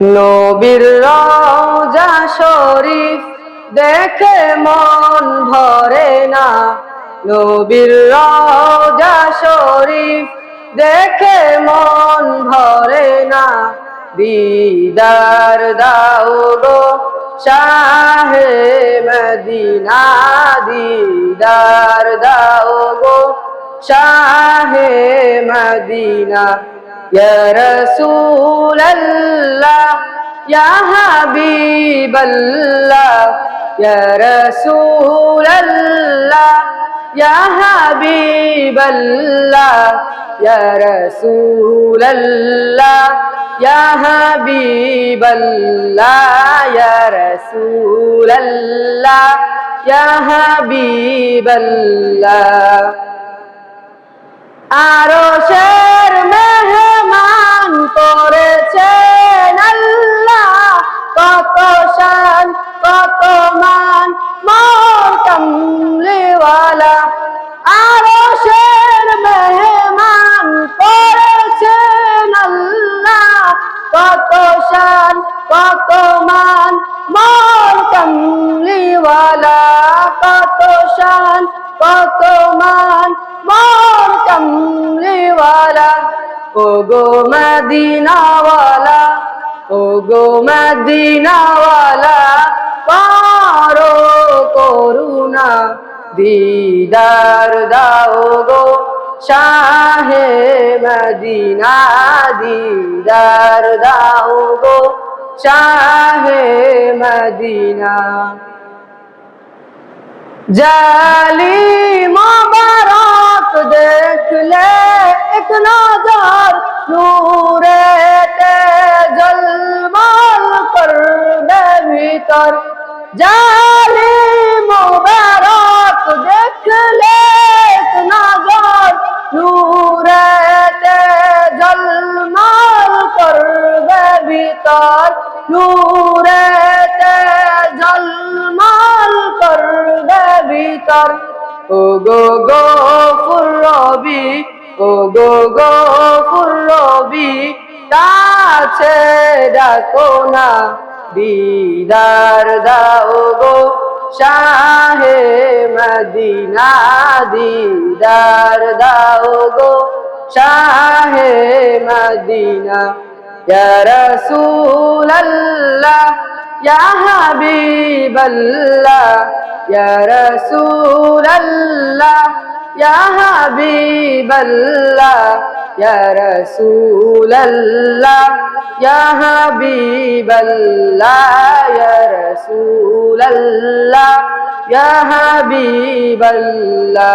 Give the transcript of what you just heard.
নবীর রওজা শরীফ দেখে মন ভরে না, নবীর রওজা শরীফ দেখে মন ভরে না। দিদার দাও গো শাহে মদিনা, দিদার দাও গো শাহে মদিনা। ইয়া রাসূলাল্লাহ ইয়া হাবিবাল্লাহ, ইয়া রাসূলাল্লাহ ইয়া হাবিবাল্লাহ, ইয়া রাসূলাল্লাহ ইয়া হাবিবাল্লাহ, ইয়া রাসূলাল্লাহ ইয়া হাবিবাল্লাহ। আরশের মেহমান করেছেন আল্লাহ, কত শান কত মান মোর কামলিওয়ালা। আরশের মেহমান করেছেন আল্লাহ, কত শান কত মান মোর কামলিওয়ালা, কত শান কত মান মোর কামলিওয়ালা। ও গো মদিনাওয়ালা, ও গো মদিনাওয়ালা, করো করুণা, দিদার দাও গো শাহে মদিনা, দিদার দাও গো শাহে মদিনা। জালিম মোবারক দেখলে এক নজর নূরেতে ঝলমল করবে ভিতর। জালিম মোবারক দেখলে এক নজর নূরেতে ঝলমল করবে ভিতর, নূরেতে ঝলমল করবে ভিতর। ও গো গফুর রবি, ও গো গফুর রবি, কাছে ডাকো না, দিদার দাও গো শাহে মদিনা, দিদার দাও গো শাহে মদিনা। ইয়া রাসূলাল্লাহ ইয়া হাবিবাল্লাহ, ইয়া রাসূলাল্লাহ ইয়া হাবিবাল্লাহ, ইয়া রাসূলাল্লাহ ইয়া হাবিবাল্লাহ, ইয়া রাসূলাল্লাহ ইয়া হাবিবাল্লাহ।